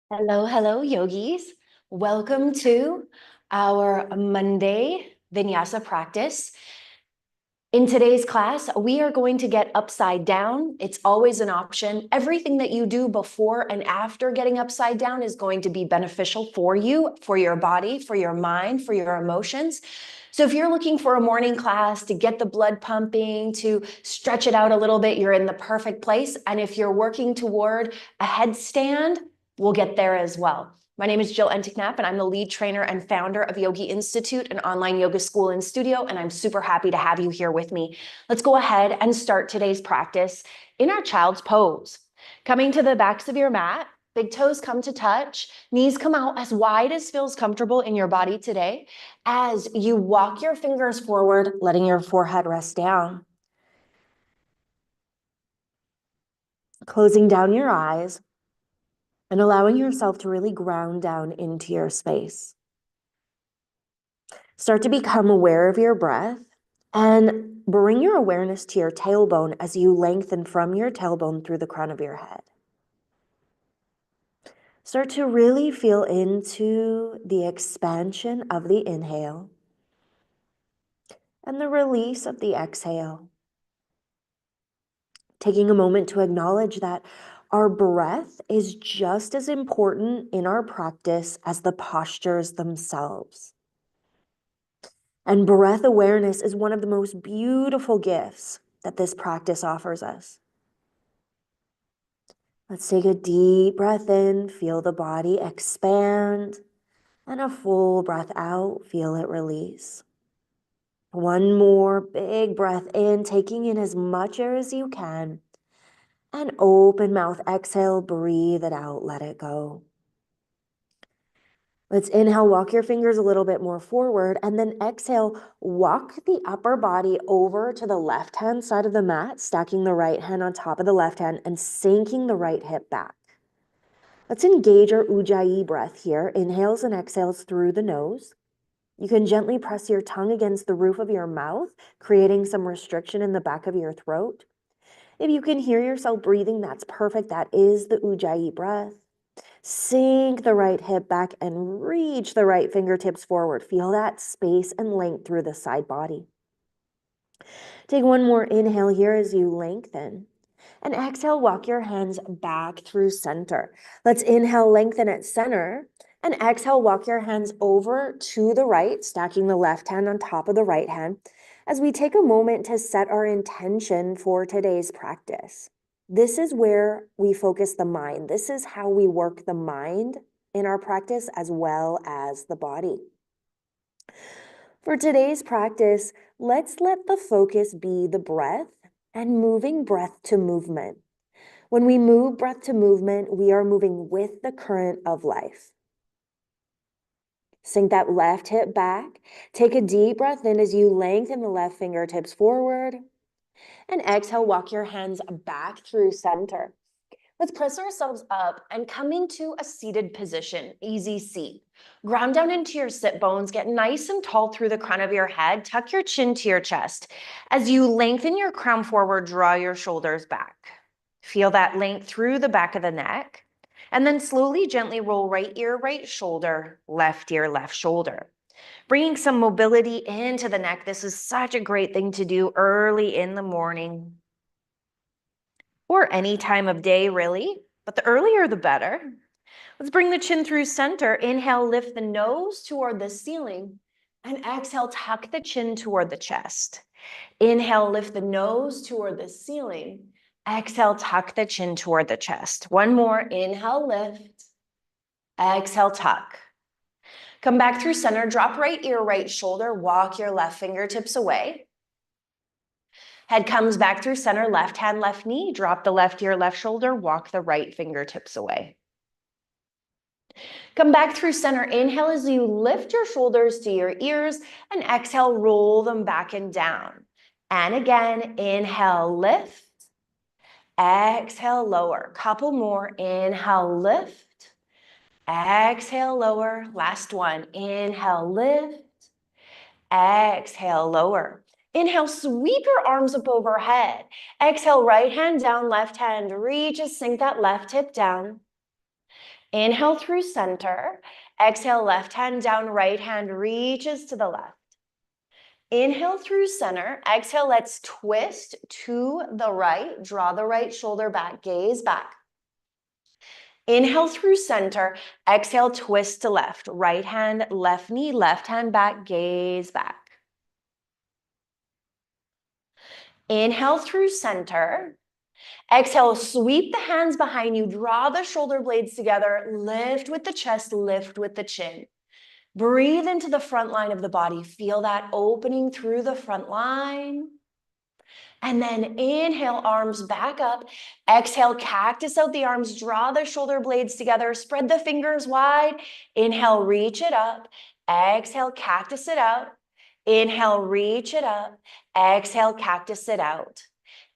Hello, hello, yogis. Welcome to our Monday Vinyasa practice. In today's class, we are going to get upside down. It's always an option. Everything that you do before and after getting upside down is going to be beneficial for you, for your body, for your mind, for your emotions. So if you're looking for a morning class to get the blood pumping, to stretch it out a little bit, you're in the perfect place. And if you're working toward a headstand, we'll get there as well. My name is Jill Entiknap, and I'm the lead trainer and founder of Yogi Institute, an online yoga school and studio, and I'm super happy to have you here with me. Let's go ahead and start today's practice in our child's pose. Coming to the backs of your mat, big toes come to touch, knees come out as wide as feels comfortable in your body today. As you walk your fingers forward, letting your forehead rest down. Closing down your eyes and allowing yourself to really ground down into your space. Start to become aware of your breath and bring your awareness to your tailbone as you lengthen from your tailbone through the crown of your head. Start to really feel into the expansion of the inhale and the release of the exhale. Taking a moment to acknowledge that our breath is just as important in our practice as the postures themselves. And breath awareness is one of the most beautiful gifts that this practice offers us. Let's take a deep breath in, feel the body expand, and a full breath out, feel it release. One more big breath in, taking in as much air as you can, and open mouth exhale, breathe it out, let it go. Let's inhale, walk your fingers a little bit more forward, and then exhale, walk the upper body over to the left-hand side of the mat, stacking the right hand on top of the left hand and sinking the right hip back. Let's engage our Ujjayi breath here, inhales and exhales through the nose. You can gently press your tongue against the roof of your mouth, creating some restriction in the back of your throat. If you can hear yourself breathing, that's perfect. That is the Ujjayi breath. Sink the right hip back and reach the right fingertips forward. Feel that space and length through the side body. Take one more inhale here as you lengthen. And exhale, walk your hands back through center. Let's inhale, lengthen at center. And exhale, walk your hands over to the right, stacking the left hand on top of the right hand, as we take a moment to set our intention for today's practice. This is where we focus the mind. This is how we work the mind in our practice as well as the body. For today's practice, let's let the focus be the breath and moving breath to movement. When we move breath to movement, we are moving with the current of life. Sink that left hip back. Take a deep breath in as you lengthen the left fingertips forward. And exhale, walk your hands back through center. Let's press ourselves up and come into a seated position, easy seat. Ground down into your sit bones, get nice and tall through the crown of your head, tuck your chin to your chest. As you lengthen your crown forward, draw your shoulders back. Feel that length through the back of the neck. And then slowly, gently roll right ear, right shoulder, left ear, left shoulder. Bringing some mobility into the neck. This is such a great thing to do early in the morning or any time of day, really, but the earlier the better. Let's bring the chin through center. Inhale, lift the nose toward the ceiling, and exhale, tuck the chin toward the chest. Inhale, lift the nose toward the ceiling. Exhale, tuck the chin toward the chest. One more. Inhale, lift. Exhale, tuck. Come back through center. Drop right ear, right shoulder. Walk your left fingertips away. Head comes back through center. Left hand, left knee. Drop the left ear, left shoulder. Walk the right fingertips away. Come back through center. Inhale as you lift your shoulders to your ears, and exhale, roll them back and down. And again, inhale, lift. Exhale, lower. Couple more. Inhale, lift. Exhale, lower. Last one. Inhale, lift. Exhale, lower. Inhale, sweep your arms up overhead. Exhale, right hand down, left hand reaches, sink that left hip down. Inhale through center. Exhale, left hand down, right hand reaches to the left. Inhale through center. Exhale, let's twist to the right. Draw the right shoulder back, gaze back. Inhale through center. Exhale, twist to left. Right hand, left knee, left hand back, gaze back. Inhale through center. Exhale, sweep the hands behind you. Draw the shoulder blades together. Lift with the chest, lift with the chin. Breathe into the front line of the body. Feel that opening through the front line. And then inhale, arms back up. Exhale, cactus out the arms. Draw the shoulder blades together. Spread the fingers wide. Inhale, reach it up. Exhale, cactus it out. Inhale, reach it up. Exhale, cactus it out.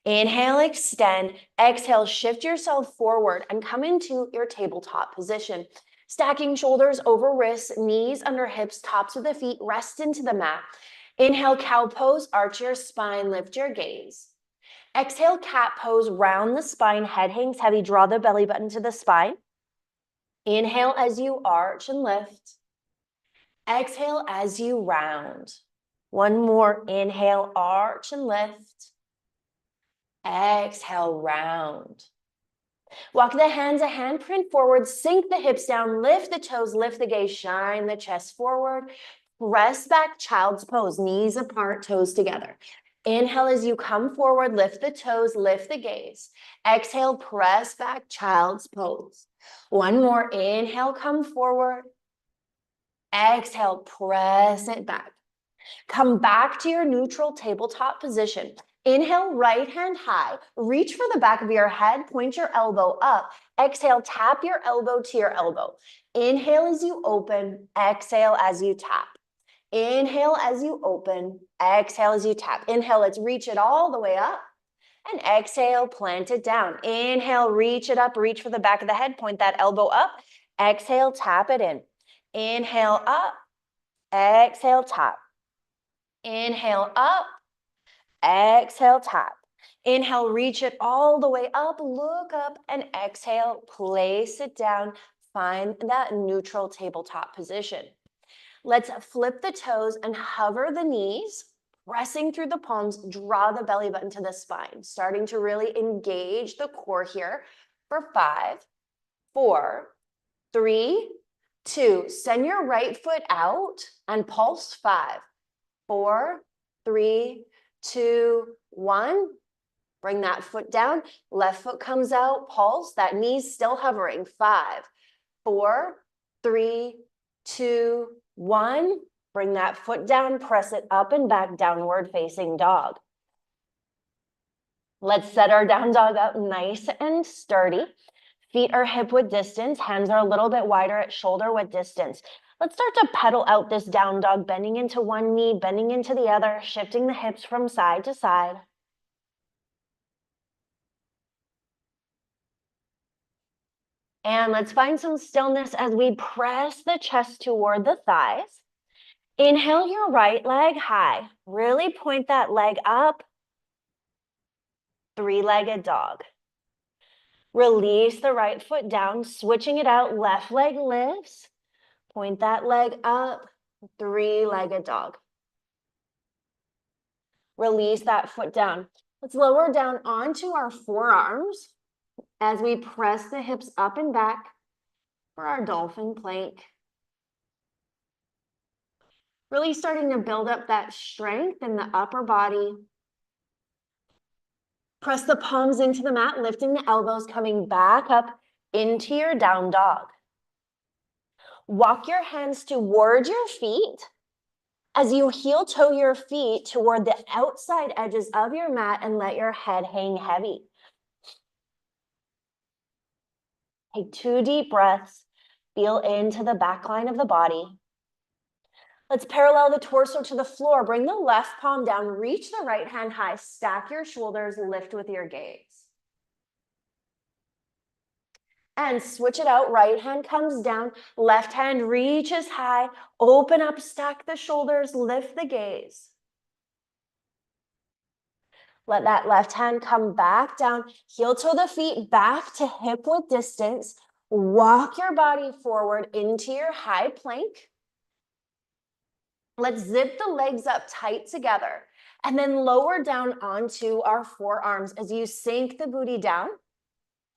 Inhale, extend. Exhale, shift yourself forward and come into your tabletop position. Stacking shoulders over wrists, knees under hips, tops of the feet, rest into the mat. Inhale, cow pose, arch your spine, lift your gaze. Exhale, cat pose, round the spine, head hangs heavy, draw the belly button to the spine. Inhale as you arch and lift. Exhale as you round. One more, inhale, arch and lift. Exhale, round. Walk the hands a handprint forward, sink the hips down, lift the toes, lift the gaze, shine the chest forward. Press back, child's pose, knees apart, toes together. Inhale as you come forward, lift the toes, lift the gaze. Exhale, press back, child's pose. One more, inhale, come forward. Exhale, press it back. Come back to your neutral tabletop position. Inhale, right hand high. Reach for the back of your head, point your elbow up. Exhale, tap your elbow to your elbow. Inhale as you open, exhale as you tap. Inhale as you open, exhale as you tap. Inhale, let's reach it all the way up. And exhale, plant it down. Inhale, reach it up, reach for the back of the head, point that elbow up. Exhale, tap it in. Inhale, up. Exhale, tap. Inhale, up. Exhale, tap. Inhale, reach it all the way up, look up, and exhale, place it down. Find that neutral tabletop position. Let's flip the toes and hover the knees, pressing through the palms, draw the belly button to the spine, starting to really engage the core here for 5, 4, 3, 2. Send your right foot out and pulse 5, 4, 3, 2, 1. Bring that foot down. Left foot comes out, pulse. That knee's still hovering. 5, 4, 3, 2, 1. Bring that foot down, press it up and back, downward facing dog. Let's set our down dog up nice and sturdy. Feet are hip width distance, hands are a little bit wider at shoulder width distance. Let's start to pedal out this down dog, bending into one knee, bending into the other, shifting the hips from side to side. And let's find some stillness as we press the chest toward the thighs. Inhale your right leg high. Really point that leg up. Three-legged dog. Release the right foot down, switching it out. Left leg lifts. Point that leg up. Three-legged dog. Release that foot down. Let's lower down onto our forearms as we press the hips up and back for our dolphin plank. Really starting to build up that strength in the upper body. Press the palms into the mat, lifting the elbows, coming back up into your down dog. Walk your hands toward your feet as you heel toe your feet toward the outside edges of your mat and let your head hang heavy. Take 2 deep breaths. Feel into the back line of the body. Let's parallel the torso to the floor. Bring the left palm down. Reach the right hand high. Stack your shoulders. Lift with your gaze. And switch it out. Right hand comes down. Left hand reaches high. Open up. Stack the shoulders. Lift the gaze. Let that left hand come back down. Heel toe the feet back to hip width distance. Walk your body forward into your high plank. Let's zip the legs up tight together and then lower down onto our forearms as you sink the booty down,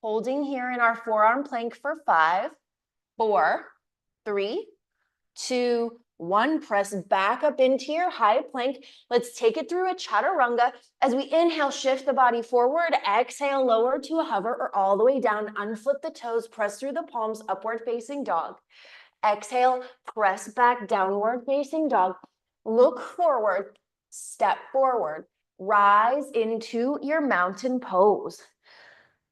holding here in our forearm plank for 5, 4, 3, 2, 1. Press back up into your high plank. Let's take it through a chaturanga. As we inhale, shift the body forward. Exhale, lower to a hover or all the way down. Unflip the toes, press through the palms, upward facing dog. Exhale, press back, downward facing dog. Look forward, step forward. Rise into your mountain pose.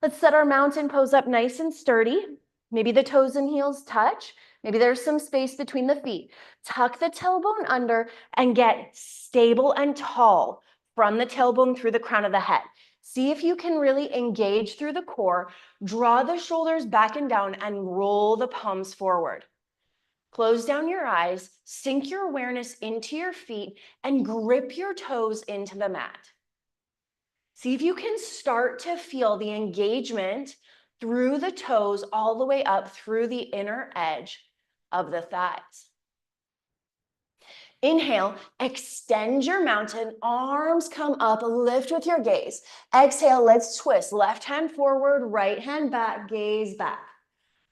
Let's set our mountain pose up nice and sturdy. Maybe the toes and heels touch. Maybe there's some space between the feet. Tuck the tailbone under and get stable and tall from the tailbone through the crown of the head. See if you can really engage through the core. Draw the shoulders back and down and roll the palms forward. Close down your eyes, sink your awareness into your feet, and grip your toes into the mat. See if you can start to feel the engagement through the toes all the way up through the inner edge of the thighs. Inhale, extend your mountain, arms come up, lift with your gaze. Exhale, let's twist. Left hand forward, right hand back, gaze back.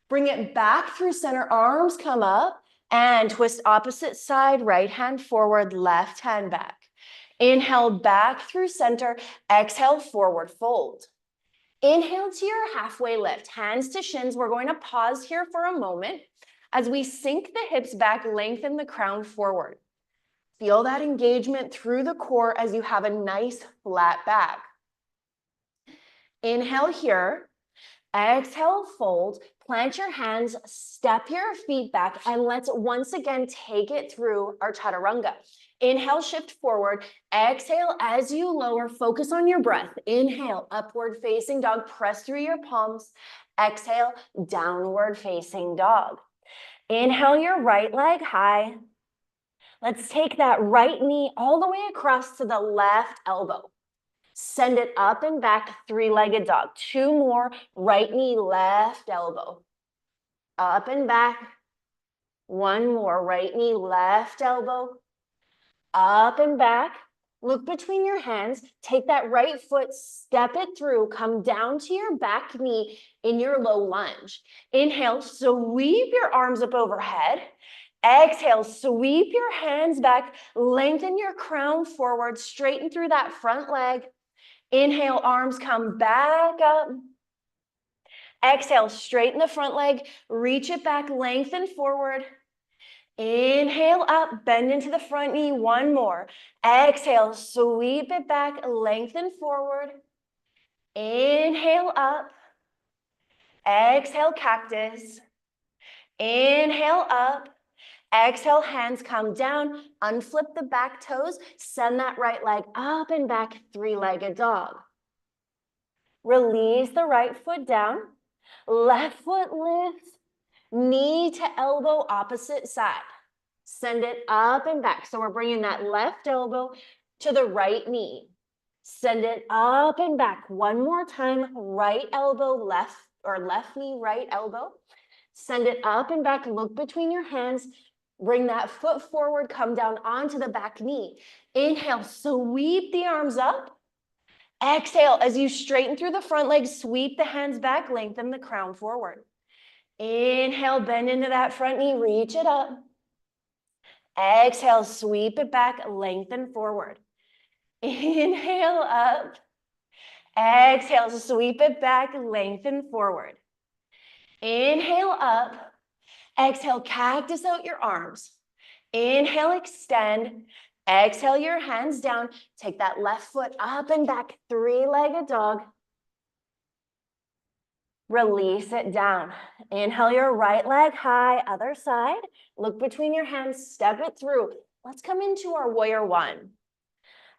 Bring it back through center, arms come up, and twist opposite side, right hand forward, left hand back. Inhale, back through center, exhale, forward fold. Inhale to your halfway lift, hands to shins. We're going to pause here for a moment as we sink the hips back, lengthen the crown forward. Feel that engagement through the core as you have a nice flat back. Inhale here. Exhale, fold, plant your hands, step your feet back, and let's once again take it through our chaturanga. Inhale, shift forward. Exhale, as you lower, focus on your breath. Inhale, upward facing dog, press through your palms. Exhale, downward facing dog. Inhale your right leg high. Let's take that right knee all the way across to the left elbow. Send it up and back, three-legged dog. 2 more, right knee, left elbow. Up and back. 1 more, right knee, left elbow. Up and back. Look between your hands. Take that right foot, step it through, come down to your back knee in your low lunge. Inhale, sweep your arms up overhead. Exhale, sweep your hands back, lengthen your crown forward, straighten through that front leg. Inhale, arms come back up. Exhale, straighten the front leg, reach it back, lengthen forward. Inhale up, bend into the front knee, 1 more. Exhale, sweep it back, lengthen forward. Inhale up. Exhale, cactus. Inhale up. Exhale, hands come down, unflip the back toes, send that right leg up and back, three-legged dog. Release the right foot down, left foot lifts, knee to elbow, opposite side. Send it up and back. So we're bringing that left elbow to the right knee. Send it up and back. 1 more time, right elbow, left knee, right elbow. Send it up and back, look between your hands. Bring that foot forward, come down onto the back knee. Inhale, sweep the arms up. Exhale, as you straighten through the front leg, sweep the hands back, lengthen the crown forward. Inhale, bend into that front knee, reach it up. Exhale, sweep it back, lengthen forward. Inhale up. Exhale, sweep it back, lengthen forward. Inhale up. Exhale, cactus out your arms. Inhale, extend. Exhale your hands down. Take that left foot up and back, three-legged dog. Release it down. Inhale your right leg high, other side. Look between your hands, step it through. Let's come into our warrior 1.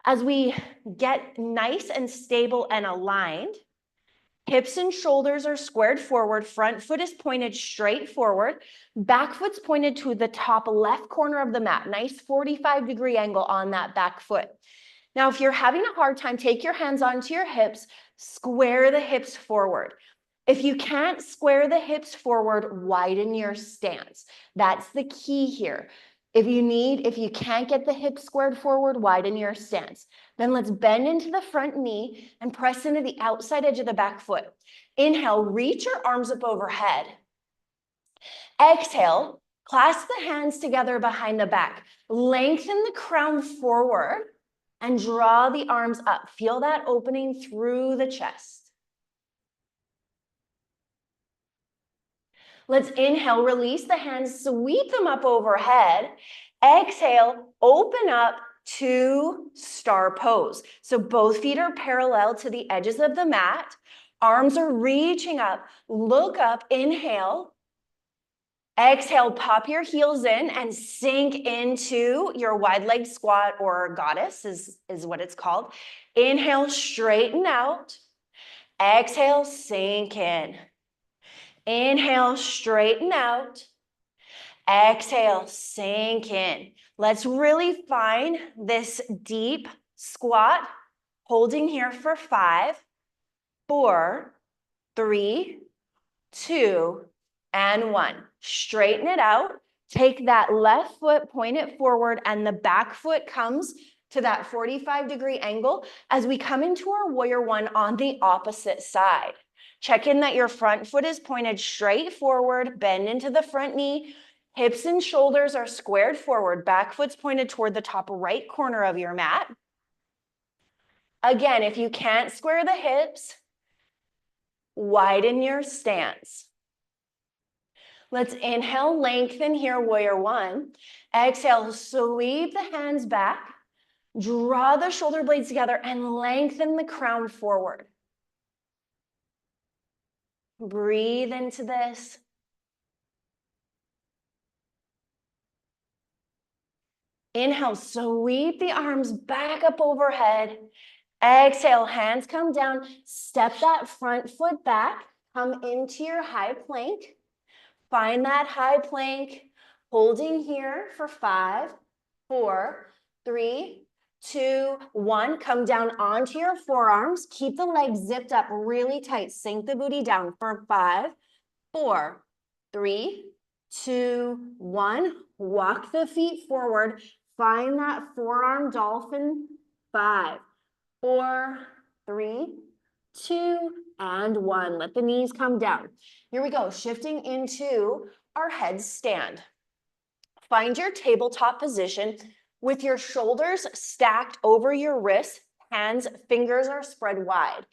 As we get nice and stable and aligned, hips and shoulders are squared forward, front foot is pointed straight forward, back foot's pointed to the top left corner of the mat. Nice 45-degree angle on that back foot. Now, if you're having a hard time, take your hands onto your hips, square the hips forward. If you can't square the hips forward, widen your stance. That's the key here. If you can't get the hips squared forward, widen your stance. Then let's bend into the front knee and press into the outside edge of the back foot. Inhale, reach your arms up overhead. Exhale, clasp the hands together behind the back. Lengthen the crown forward and draw the arms up. Feel that opening through the chest. Let's inhale, release the hands, sweep them up overhead. Exhale, open up to star pose. So both feet are parallel to the edges of the mat. Arms are reaching up. Look up, inhale. Exhale, pop your heels in and sink into your wide leg squat, or goddess is what it's called. Inhale, straighten out. Exhale, sink in. Inhale, straighten out. Exhale, sink in. Let's really find this deep squat, holding here for 5, 4, 3, 2, and 1. Straighten it out. Take that left foot, point it forward, and the back foot comes to that 45-degree angle as we come into our warrior one on the opposite side. Check in that your front foot is pointed straight forward, bend into the front knee, hips and shoulders are squared forward, back foot's pointed toward the top right corner of your mat. Again, if you can't square the hips, widen your stance. Let's inhale, lengthen here, warrior one. Exhale, sweep the hands back, draw the shoulder blades together and lengthen the crown forward. Breathe into this. Inhale, sweep the arms back up overhead. Exhale, hands come down. Step that front foot back. Come into your high plank. Find that high plank. Holding here for 5, 4, 3, 2, 1. Come down onto your forearms. Keep the legs zipped up really tight. Sink the booty down for 5, 4, 3, 2, 1. Walk the feet forward. Find that forearm dolphin. 5, 4, 3, 2, and 1. Let the knees come down. Here we go. Shifting into our headstand. Find your tabletop position with your shoulders stacked over your wrists. Hands, fingers are spread wide.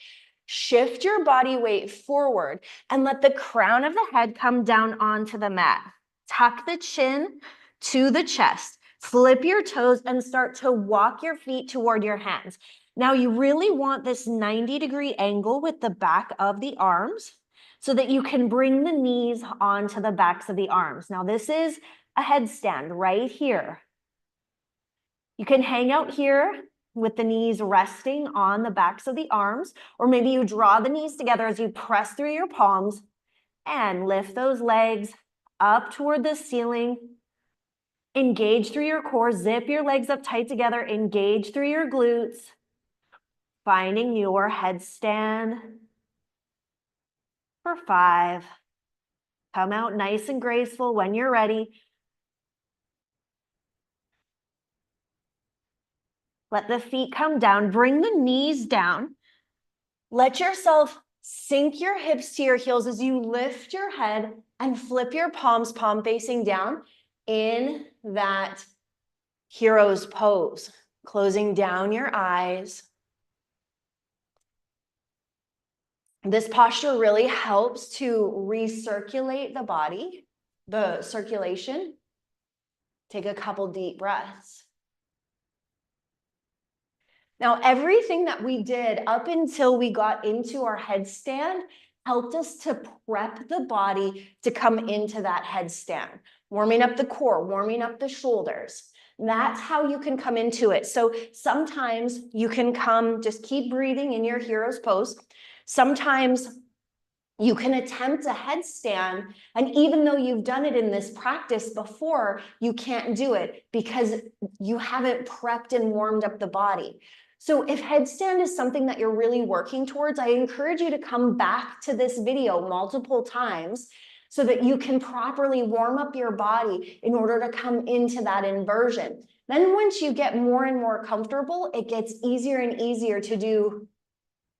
Shift your body weight forward and let the crown of the head come down onto the mat. Tuck the chin to the chest. Flip your toes and start to walk your feet toward your hands. Now you really want this 90-degree angle with the back of the arms so that you can bring the knees onto the backs of the arms. Now this is a headstand right here. You can hang out here with the knees resting on the backs of the arms, or maybe you draw the knees together as you press through your palms and lift those legs up toward the ceiling. Engage through your core, zip your legs up tight together, engage through your glutes, finding your headstand for 5. Come out nice and graceful when you're ready. Let the feet come down, bring the knees down. Let yourself sink your hips to your heels as you lift your head and flip your palms, palm facing down in that hero's pose. Closing down your eyes. This posture really helps to recirculate the body, the circulation. Take a couple deep breaths. Now, everything that we did up until we got into our headstand helped us to prep the body to come into that headstand, warming up the core, warming up the shoulders. That's how you can come into it. So sometimes you can come, just keep breathing in your hero's pose. Sometimes you can attempt a headstand, and even though you've done it in this practice before, you can't do it because you haven't prepped and warmed up the body. So if headstand is something that you're really working towards, I encourage you to come back to this video multiple times so that you can properly warm up your body in order to come into that inversion. Then once you get more and more comfortable, it gets easier and easier to do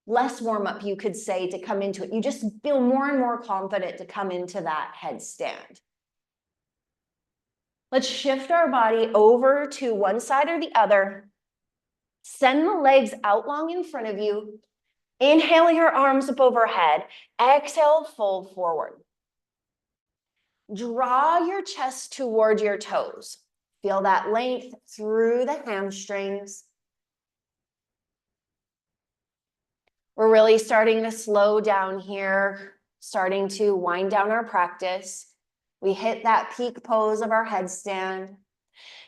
less warm up, you could say, to come into it. You just feel more and more confident to come into that headstand. Let's shift our body over to one side or the other. Send the legs out long in front of you. Inhale your arms up overhead. Exhale, fold forward. Draw your chest toward your toes. Feel that length through the hamstrings. We're really starting to slow down here, starting to wind down our practice. We hit that peak pose of our headstand.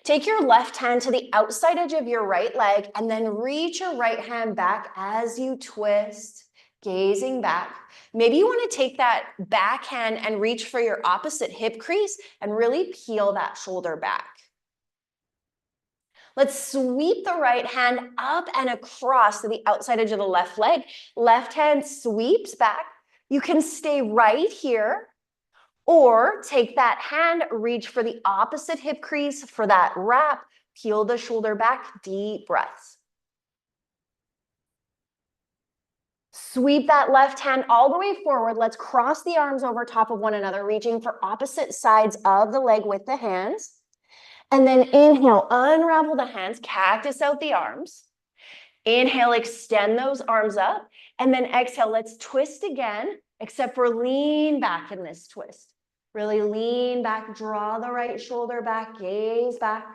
Take your left hand to the outside edge of your right leg and then reach your right hand back as you twist, gazing back. Maybe you want to take that back hand and reach for your opposite hip crease and really peel that shoulder back. Let's sweep the right hand up and across to the outside edge of the left leg. Left hand sweeps back. You can stay right here, or take that hand, reach for the opposite hip crease for that wrap, peel the shoulder back, deep breaths. Sweep that left hand all the way forward. Let's cross the arms over top of one another, reaching for opposite sides of the leg with the hands. And then inhale, unravel the hands, cactus out the arms. Inhale, extend those arms up. And then exhale, let's twist again, except for lean back in this twist. Really lean back, draw the right shoulder back, gaze back.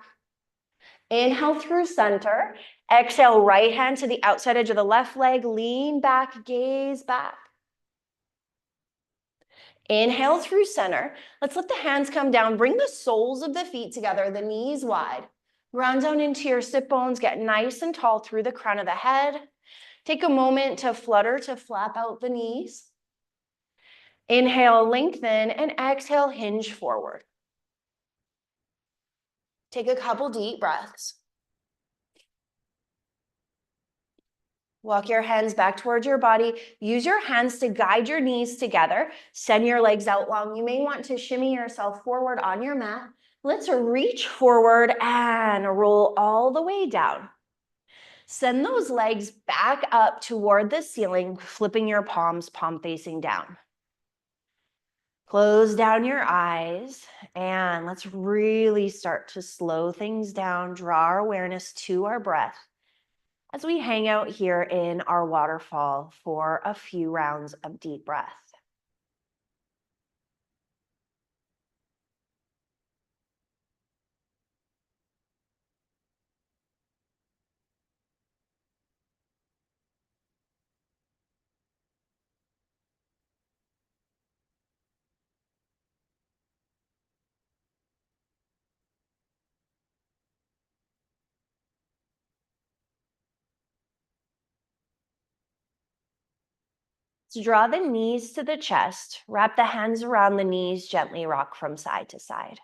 Inhale through center. Exhale, right hand to the outside edge of the left leg, lean back, gaze back. Inhale through center. Let's let the hands come down. Bring the soles of the feet together, the knees wide. Round down into your sit bones. Get nice and tall through the crown of the head. Take a moment to flutter, to flap out the knees. Inhale, lengthen, and exhale, hinge forward. Take a couple deep breaths. Walk your hands back towards your body. Use your hands to guide your knees together. Send your legs out long. You may want to shimmy yourself forward on your mat. Let's reach forward and roll all the way down. Send those legs back up toward the ceiling, flipping your palms, palm facing down. Close down your eyes and let's really start to slow things down, draw our awareness to our breath as we hang out here in our waterfall for a few rounds of deep breath. Let's draw the knees to the chest, wrap the hands around the knees, gently rock from side to side.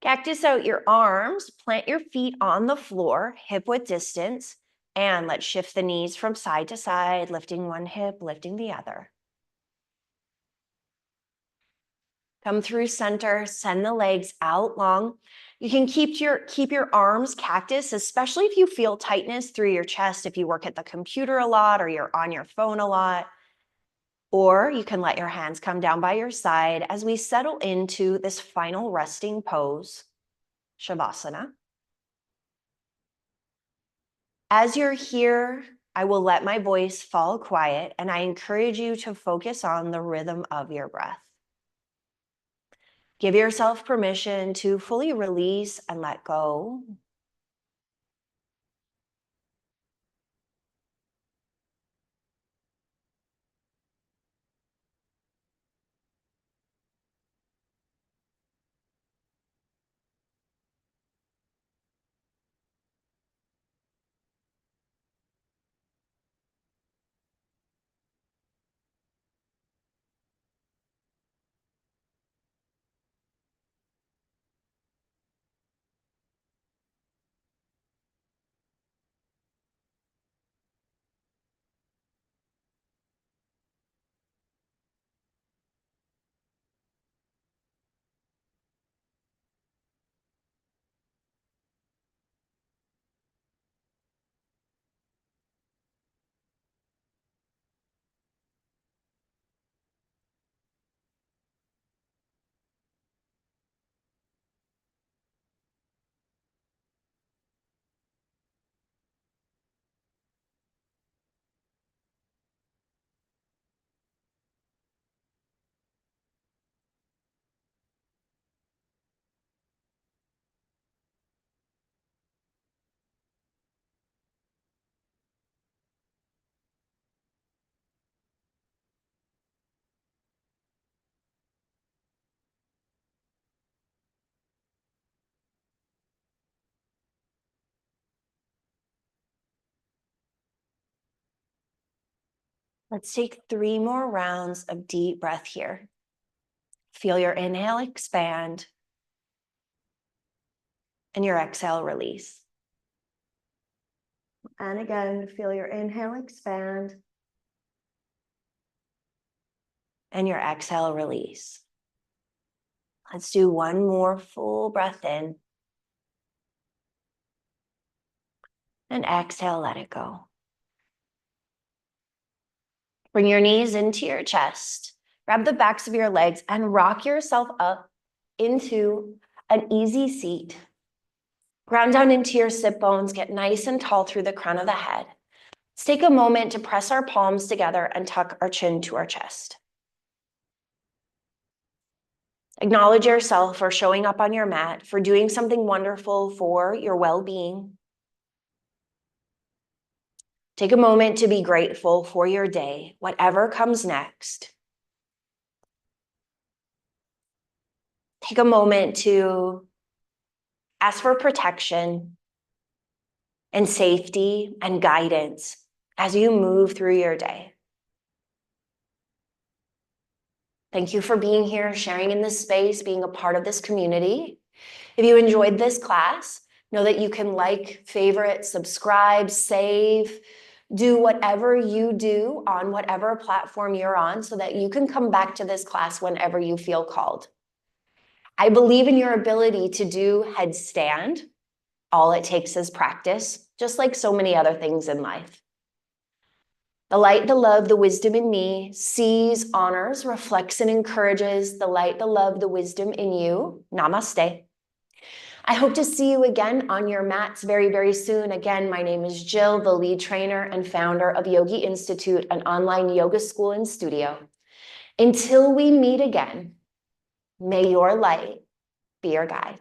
Cactus out your arms, plant your feet on the floor, hip width distance, and let's shift the knees from side to side, lifting one hip, lifting the other. Come through center, send the legs out long. You can keep your arms cactus, especially if you feel tightness through your chest, if you work at the computer a lot or you're on your phone a lot. Or you can let your hands come down by your side as we settle into this final resting pose, Shavasana. As you're here, I will let my voice fall quiet and I encourage you to focus on the rhythm of your breath. Give yourself permission to fully release and let go. Let's take 3 more rounds of deep breath here. Feel your inhale, expand, and your exhale, release. And again, feel your inhale, expand, and your exhale, release. Let's do one more full breath in. And exhale, let it go. Bring your knees into your chest. Grab the backs of your legs and rock yourself up into an easy seat. Ground down into your sit bones. Get nice and tall through the crown of the head. Let's take a moment to press our palms together and tuck our chin to our chest. Acknowledge yourself for showing up on your mat, for doing something wonderful for your well-being. Take a moment to be grateful for your day, whatever comes next. Take a moment to ask for protection and safety and guidance as you move through your day. Thank you for being here, sharing in this space, being a part of this community. If you enjoyed this class, know that you can like, favorite, subscribe, save, do whatever you do on whatever platform you're on so that you can come back to this class whenever you feel called. I believe in your ability to do headstand. All it takes is practice, just like so many other things in life. The light, the love, the wisdom in me sees, honors, reflects, and encourages the light, the love, the wisdom in you. Namaste. I hope to see you again on your mats very, very soon. Again, my name is Jill, the lead trainer and founder of Yogi Institute, an online yoga school and studio. Until we meet again, may your light be your guide.